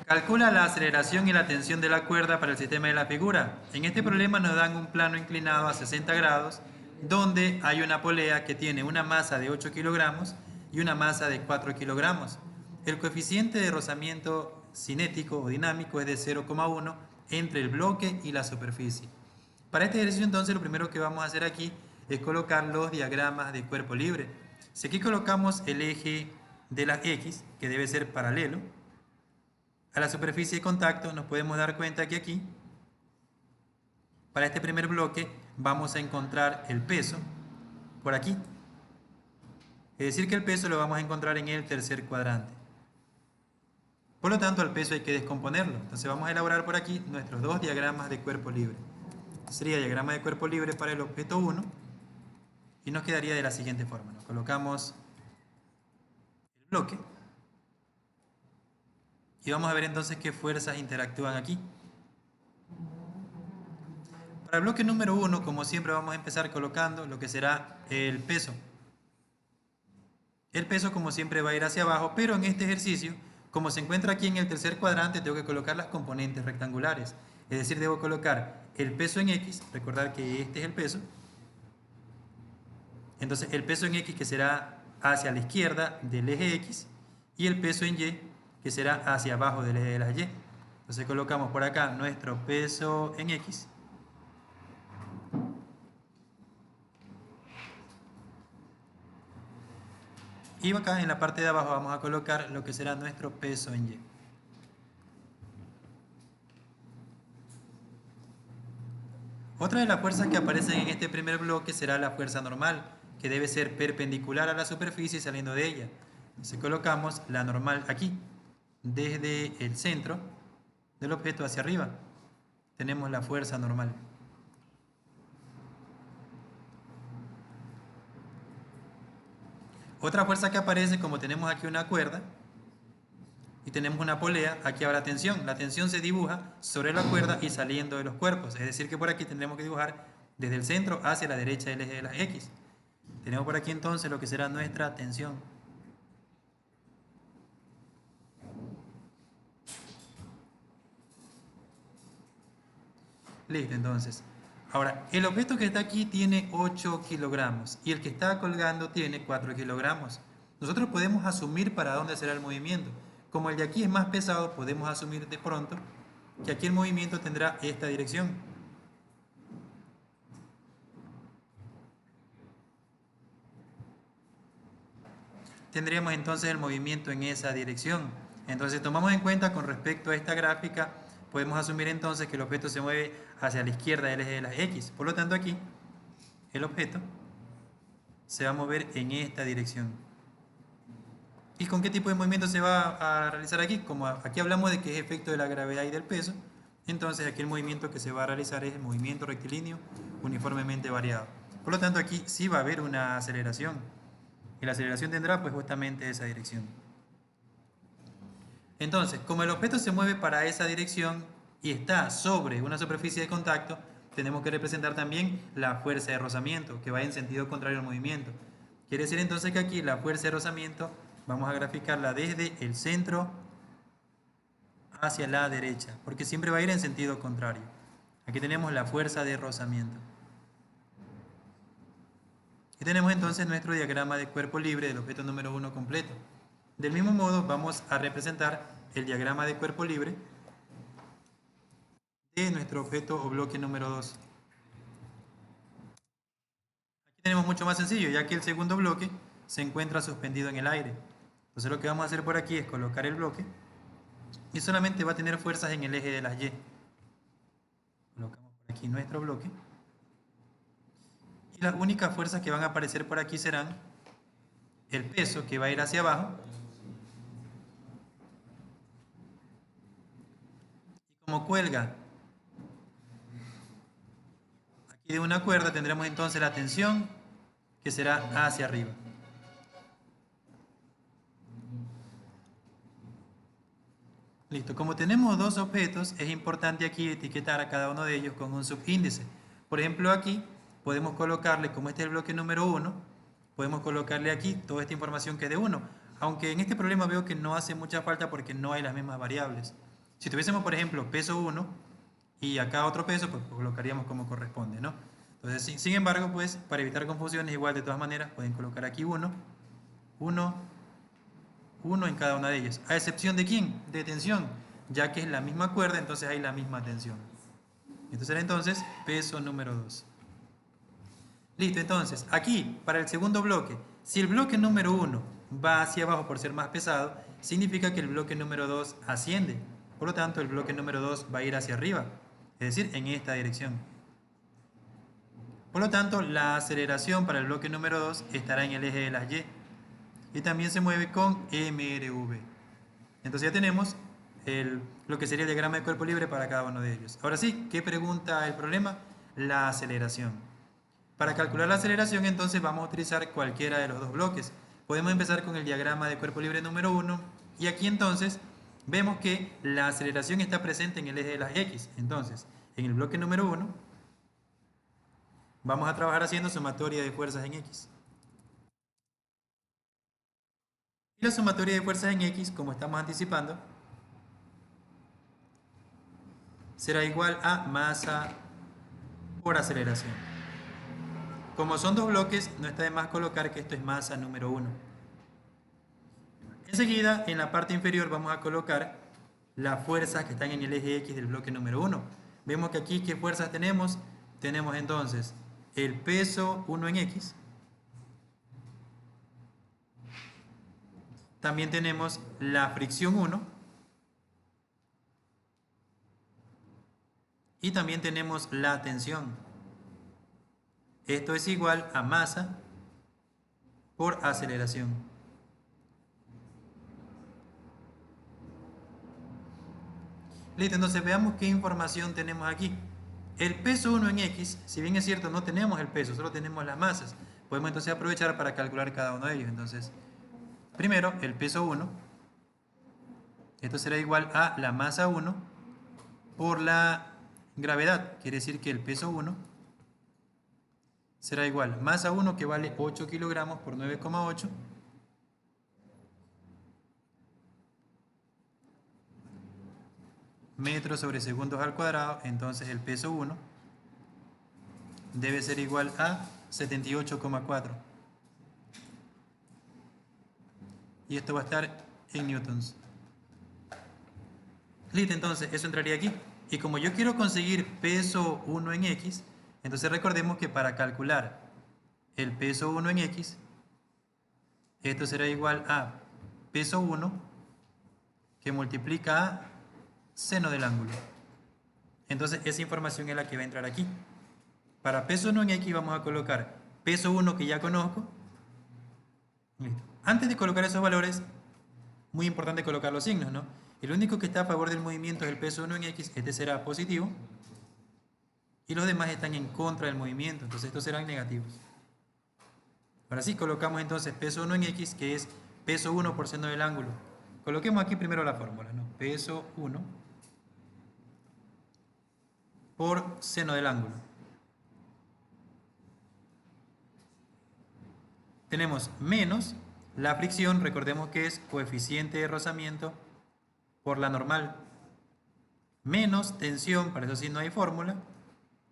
Calcula la aceleración y la tensión de la cuerda para el sistema de la figura. En este problema nos dan un plano inclinado a 60 grados donde hay una polea que tiene una masa de 8 kilogramos y una masa de 4 kilogramos. El coeficiente de rozamiento cinético o dinámico es de 0,1 entre el bloque y la superficie. Para este ejercicio entonces lo primero que vamos a hacer aquí es colocar los diagramas de cuerpo libre. Si aquí colocamos el eje de la X, que debe ser paralelo a la superficie de contacto, nos podemos dar cuenta que aquí, para este primer bloque, vamos a encontrar el peso por aquí. Es decir, que el peso lo vamos a encontrar en el tercer cuadrante. Por lo tanto, al peso hay que descomponerlo. Entonces vamos a elaborar por aquí nuestros dos diagramas de cuerpo libre. Este sería el diagrama de cuerpo libre para el objeto 1 y nos quedaría de la siguiente forma. Nos colocamos el bloque y vamos a ver entonces qué fuerzas interactúan aquí. Para el bloque número 1, como siempre, vamos a empezar colocando lo que será el peso. El peso, como siempre, va a ir hacia abajo, pero en este ejercicio, como se encuentra aquí en el tercer cuadrante, tengo que colocar las componentes rectangulares. Es decir, debo colocar el peso en X, recordar que este es el peso. Entonces, el peso en X que será hacia la izquierda del eje X y el peso en Y que será hacia abajo del eje de las Y. Entonces, colocamos por acá nuestro peso en X. Y acá en la parte de abajo vamos a colocar lo que será nuestro peso en Y. Otra de las fuerzas que aparecen en este primer bloque será la fuerza normal, que debe ser perpendicular a la superficie saliendo de ella. Entonces colocamos la normal aquí, desde el centro del objeto hacia arriba. Tenemos la fuerza normal. Otra fuerza que aparece, como tenemos aquí una cuerda y tenemos una polea, aquí habrá tensión. La tensión se dibuja sobre la cuerda y saliendo de los cuerpos. Es decir, que por aquí tendremos que dibujar desde el centro hacia la derecha del eje de las X. Tenemos por aquí entonces lo que será nuestra tensión. Listo, entonces. Ahora, el objeto que está aquí tiene 8 kilogramos y el que está colgando tiene 4 kilogramos. Nosotros podemos asumir para dónde será el movimiento. Como el de aquí es más pesado, podemos asumir de pronto que aquí el movimiento tendrá esta dirección. Tendríamos entonces el movimiento en esa dirección. Entonces tomamos en cuenta con respecto a esta gráfica, podemos asumir entonces que el objeto se mueve hacia la izquierda del eje de las X. Por lo tanto aquí, el objeto se va a mover en esta dirección. ¿Y con qué tipo de movimiento se va a realizar aquí? Como aquí hablamos de que es efecto de la gravedad y del peso, entonces aquí el movimiento que se va a realizar es el movimiento rectilíneo uniformemente variado. Por lo tanto aquí sí va a haber una aceleración. Y la aceleración tendrá pues justamente esa dirección. Entonces, como el objeto se mueve para esa dirección y está sobre una superficie de contacto, tenemos que representar también la fuerza de rozamiento, que va en sentido contrario al movimiento. Quiere decir entonces que aquí la fuerza de rozamiento vamos a graficarla desde el centro hacia la derecha, porque siempre va a ir en sentido contrario. Aquí tenemos la fuerza de rozamiento. Y tenemos entonces nuestro diagrama de cuerpo libre del objeto número 1 completo. Del mismo modo vamos a representar el diagrama de cuerpo libre de nuestro objeto o bloque número 2. Aquí tenemos mucho más sencillo, ya que el segundo bloque se encuentra suspendido en el aire. Entonces lo que vamos a hacer por aquí es colocar el bloque y solamente va a tener fuerzas en el eje de las Y. Colocamos por aquí nuestro bloque. Y las únicas fuerzas que van a aparecer por aquí serán el peso que va a ir hacia abajo. Y como cuelga aquí de una cuerda, tendremos entonces la tensión que será hacia arriba. Listo, como tenemos dos objetos, es importante aquí etiquetar a cada uno de ellos con un subíndice. Por ejemplo, aquí podemos colocarle, como este es el bloque número 1, podemos colocarle aquí toda esta información que es de 1. Aunque en este problema veo que no hace mucha falta porque no hay las mismas variables. Si tuviésemos, por ejemplo, peso 1 y acá otro peso, pues colocaríamos como corresponde, ¿no? Entonces, sin embargo, pues para evitar confusiones, igual de todas maneras, pueden colocar aquí 1, 1, 1 en cada una de ellas. ¿A excepción de quién? De tensión, ya que es la misma cuerda, entonces hay la misma tensión. Esto será entonces peso número 2. Listo, entonces, aquí, para el segundo bloque, si el bloque número 1 va hacia abajo por ser más pesado, significa que el bloque número 2 asciende. Por lo tanto, el bloque número 2 va a ir hacia arriba, es decir, en esta dirección. Por lo tanto, la aceleración para el bloque número 2 estará en el eje de las Y. Y también se mueve con MRV. Entonces ya tenemos lo que sería el diagrama de cuerpo libre para cada uno de ellos. Ahora sí, ¿qué pregunta el problema? La aceleración. Para calcular la aceleración, entonces vamos a utilizar cualquiera de los dos bloques. Podemos empezar con el diagrama de cuerpo libre número 1. Y aquí entonces vemos que la aceleración está presente en el eje de las X. Entonces, en el bloque número 1, vamos a trabajar haciendo sumatoria de fuerzas en X. Y la sumatoria de fuerzas en X, como estamos anticipando, será igual a masa por aceleración. Como son dos bloques, no está de más colocar que esto es masa número 1. Enseguida, en la parte inferior vamos a colocar las fuerzas que están en el eje X del bloque número 1. Vemos que aquí, ¿qué fuerzas tenemos? Tenemos entonces el peso 1 en X. También tenemos la fricción 1. Y también tenemos la tensión. Esto es igual a masa por aceleración. Listo, entonces veamos qué información tenemos aquí. El peso 1 en X, si bien es cierto, no tenemos el peso, solo tenemos las masas. Podemos entonces aprovechar para calcular cada uno de ellos. Entonces, primero, el peso 1. Esto será igual a la masa 1 por la gravedad. Quiere decir que el peso 1 será igual masa 1, que vale 8 kilogramos por 9,8. Metros sobre segundos al cuadrado. Entonces el peso 1 debe ser igual a 78,4. Y esto va a estar en newtons. Listo, entonces eso entraría aquí. Y como yo quiero conseguir peso 1 en X, entonces recordemos que para calcular el peso 1 en X, esto será igual a peso 1 que multiplica a seno del ángulo. Entonces esa información es la que va a entrar aquí. Para peso 1 en X vamos a colocar peso 1 que ya conozco. Listo. Antes de colocar esos valores, muy importante colocar los signos, ¿no? El único que está a favor del movimiento es el peso 1 en X, este será positivo. Y los demás están en contra del movimiento, entonces estos serán negativos. Ahora sí, colocamos entonces peso 1 en X, que es peso 1 por seno del ángulo. Coloquemos aquí primero la fórmula, ¿no? Peso 1 por seno del ángulo. Tenemos menos la fricción, recordemos que es coeficiente de rozamiento por la normal, menos tensión, para eso sí no hay fórmula,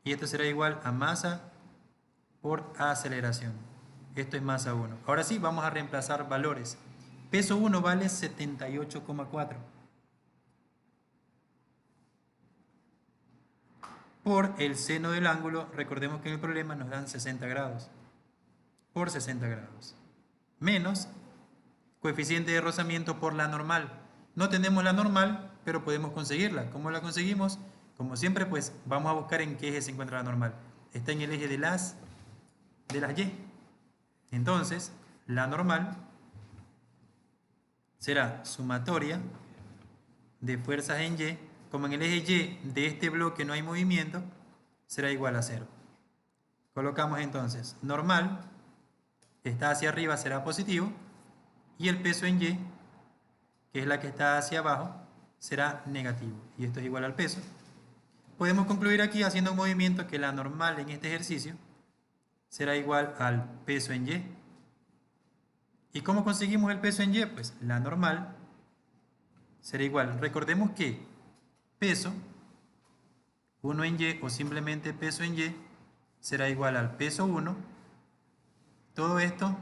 y esto será igual a masa por aceleración. Esto es masa 1. Ahora sí, vamos a reemplazar valores. Peso 1 vale 78,4. Por el seno del ángulo, recordemos que en el problema nos dan 60 grados. Por 60 grados. Menos coeficiente de rozamiento por la normal. No tenemos la normal, pero podemos conseguirla. ¿Cómo la conseguimos? Como siempre, pues vamos a buscar en qué eje se encuentra la normal. Está en el eje de las Y. Entonces, la normal será sumatoria de fuerzas en Y. Como en el eje Y de este bloque no hay movimiento, será igual a 0. Colocamos entonces normal, está hacia arriba, será positivo, y el peso en Y, que es la que está hacia abajo, será negativo. Y esto es igual al peso. Podemos concluir aquí haciendo un movimiento que la normal en este ejercicio será igual al peso en Y. ¿Y cómo conseguimos el peso en Y? Pues la normal será igual. Recordemos que peso, 1 en Y o simplemente peso en Y, será igual al peso 1, todo esto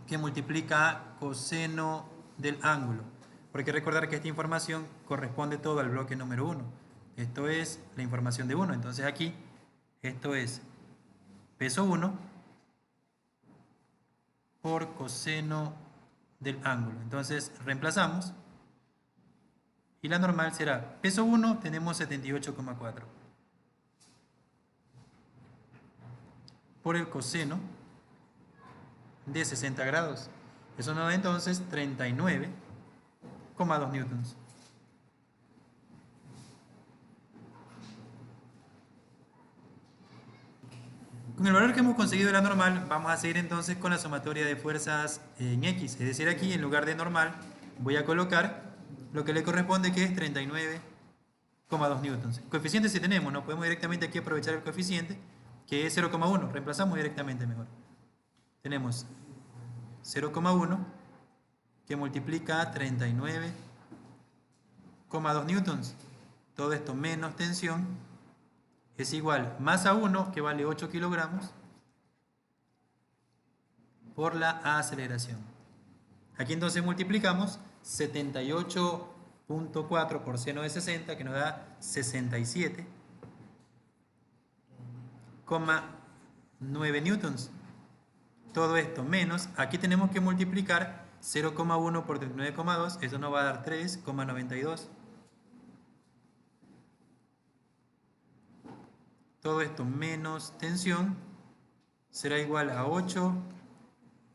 que multiplica a coseno del ángulo. Porque hay que recordar que esta información corresponde todo al bloque número 1. Esto es la información de 1. Entonces aquí, esto es peso 1 por coseno del ángulo. Entonces reemplazamos. Y la normal será peso 1, tenemos 78,4. Por el coseno de 60 grados. Eso nos da entonces 39,2 newtons. Con el valor que hemos conseguido de la normal, vamos a seguir entonces con la sumatoria de fuerzas en X. Es decir, aquí en lugar de normal voy a colocar lo que le corresponde, que es 39,2 newtons. Coeficiente si tenemos, no podemos directamente aquí aprovechar el coeficiente, que es 0,1. Reemplazamos directamente mejor. Tenemos 0,1 que multiplica a 39,2 newtons. Todo esto menos tensión es igual masa 1, que vale 8 kilogramos, por la aceleración. Aquí entonces multiplicamos 78,4 por seno de 60, que nos da 67,9 newtons. Todo esto menos, aquí tenemos que multiplicar 0,1 por 39,2, eso nos va a dar 3,92. Todo esto menos tensión será igual a 8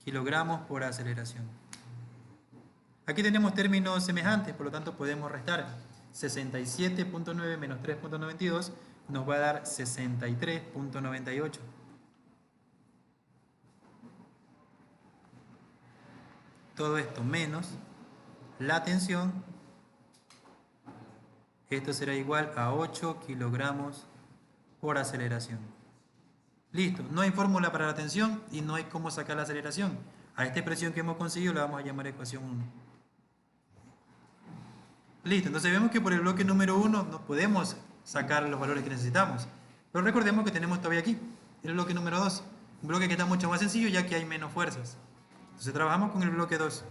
kilogramos por aceleración. Aquí tenemos términos semejantes, por lo tanto podemos restar. 67,9 menos 3,92 nos va a dar 63,98. Todo esto menos la tensión, esto será igual a 8 kilogramos por aceleración. Listo, no hay fórmula para la tensión y no hay cómo sacar la aceleración. A esta expresión que hemos conseguido la vamos a llamar ecuación 1. Listo, entonces vemos que por el bloque número 1 no podemos sacar los valores que necesitamos. Pero recordemos que tenemos todavía aquí el bloque número 2. Un bloque que está mucho más sencillo ya que hay menos fuerzas. Entonces trabajamos con el bloque 2.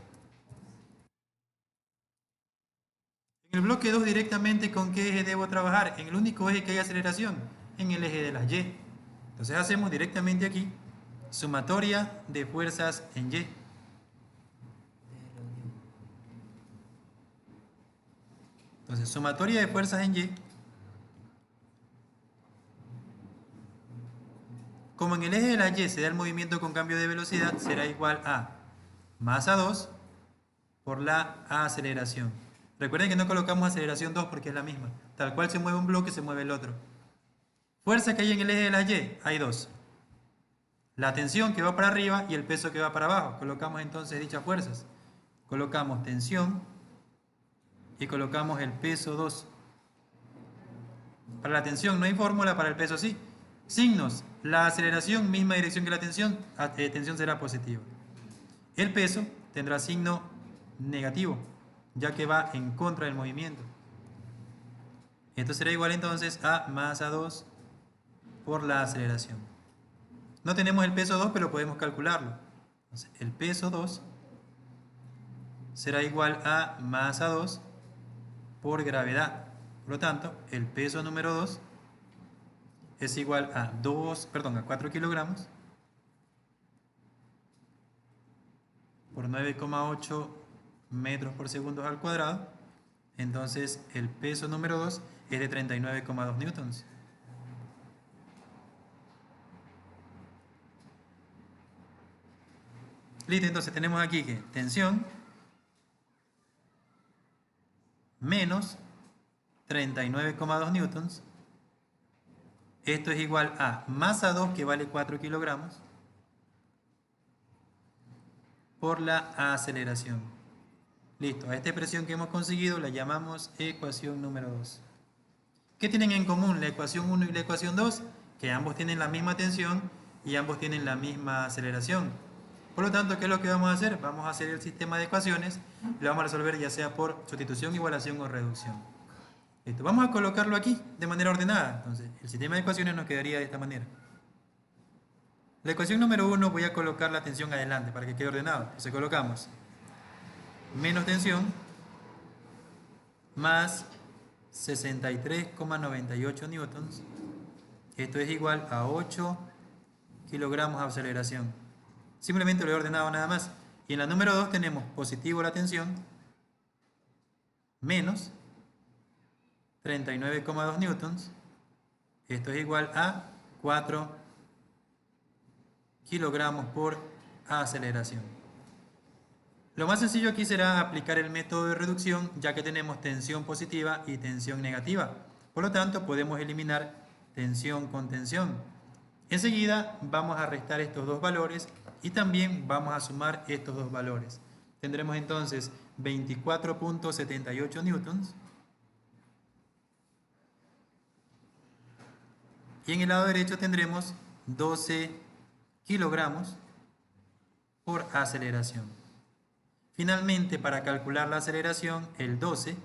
En el bloque 2 directamente, ¿con qué eje debo trabajar? En el único eje que hay aceleración, en el eje de las Y. Entonces hacemos directamente aquí sumatoria de fuerzas en Y. Entonces sumatoria de fuerzas en Y. Como en el eje de la Y se da el movimiento con cambio de velocidad, será igual a masa 2 por la aceleración. Recuerden que no colocamos aceleración 2 porque es la misma. Tal cual se mueve un bloque, se mueve el otro. Fuerza que hay en el eje de la Y, hay dos. La tensión que va para arriba y el peso que va para abajo. Colocamos entonces dichas fuerzas. Colocamos tensión y colocamos el peso 2. Para la tensión no hay fórmula, para el peso sí. Signos. La aceleración, misma dirección que la tensión será positiva. El peso tendrá signo negativo, ya que va en contra del movimiento. Esto será igual entonces a masa 2 por la aceleración. No tenemos el peso 2, pero podemos calcularlo. Entonces, el peso 2 será igual a masa 2 por gravedad. Por lo tanto, el peso número 2 es igual a 4 kilogramos por 9,8 metros por segundo al cuadrado. Entonces, el peso número 2 es de 39,2 newtons. Listo, entonces tenemos aquí que tensión menos 39,2 newtons. Esto es igual a masa 2, que vale 4 kilogramos, por la aceleración. Listo, a esta expresión que hemos conseguido la llamamos ecuación número 2. ¿Qué tienen en común la ecuación 1 y la ecuación 2? Que ambos tienen la misma tensión y ambos tienen la misma aceleración. Por lo tanto, ¿qué es lo que vamos a hacer? Vamos a hacer el sistema de ecuaciones y lo vamos a resolver ya sea por sustitución, igualación o reducción. Listo. Vamos a colocarlo aquí de manera ordenada. Entonces, el sistema de ecuaciones nos quedaría de esta manera. La ecuación número 1 voy a colocar la tensión adelante para que quede ordenado. Entonces colocamos menos tensión más 63,98 newtons. Esto es igual a 8 kilogramos de aceleración. Simplemente lo he ordenado nada más. Y en la número 2 tenemos positivo la tensión menos 39,2 newtons. Esto es igual a 4 kilogramos por aceleración. Lo más sencillo aquí será aplicar el método de reducción, ya que tenemos tensión positiva y tensión negativa. Por lo tanto, podemos eliminar tensión con tensión. Enseguida vamos a restar estos dos valores y también vamos a sumar estos dos valores. Tendremos entonces 24,78 newtons. Y en el lado derecho tendremos 12 kilogramos por aceleración. Finalmente, para calcular la aceleración, el 12,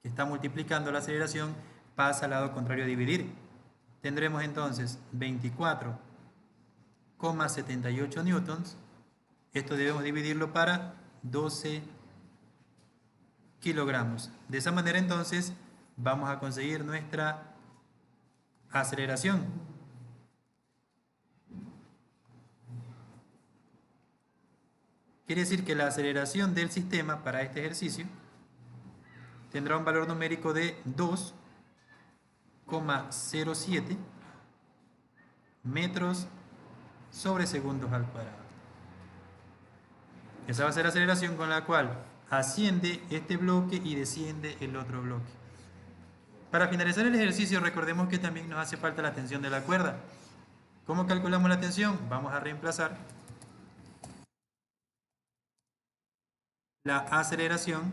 que está multiplicando la aceleración, pasa al lado contrario a dividir. Tendremos entonces 24,78 newtons. Esto debemos dividirlo para 12 kilogramos. De esa manera entonces vamos a conseguir nuestra aceleración. Quiere decir que la aceleración del sistema para este ejercicio tendrá un valor numérico de 2,07 metros sobre segundos al cuadrado. Esa va a ser la aceleración con la cual asciende este bloque y desciende el otro bloque. Para finalizar el ejercicio, recordemos que también nos hace falta la tensión de la cuerda. ¿Cómo calculamos la tensión? Vamos a reemplazar la aceleración,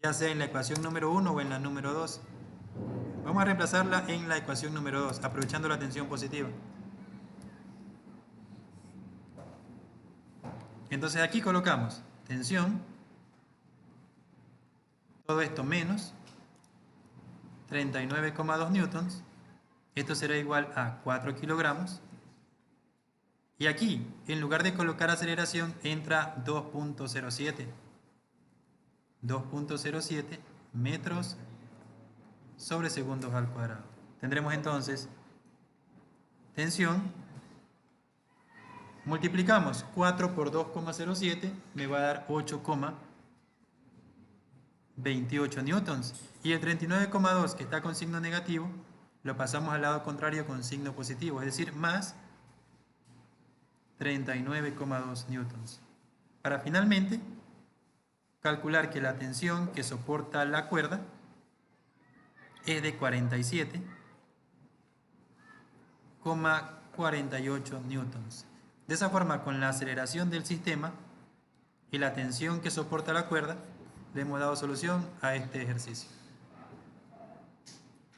ya sea en la ecuación número 1 o en la número 2. Vamos a reemplazarla en la ecuación número 2, aprovechando la tensión positiva. Entonces aquí colocamos tensión, todo esto menos 39,2 newtons. Esto será igual a 4 kilogramos. Y aquí, en lugar de colocar aceleración, entra 2,07. 2,07 metros sobre segundos al cuadrado. Tendremos entonces tensión. Multiplicamos 4 por 2,07, me va a dar 8,28 newtons. Y el 39,2 que está con signo negativo, lo pasamos al lado contrario con signo positivo, es decir, más 39,2 newtons. Para finalmente calcular que la tensión que soporta la cuerda es de 47,48 newtons. De esa forma, con la aceleración del sistema y la tensión que soporta la cuerda, le hemos dado solución a este ejercicio.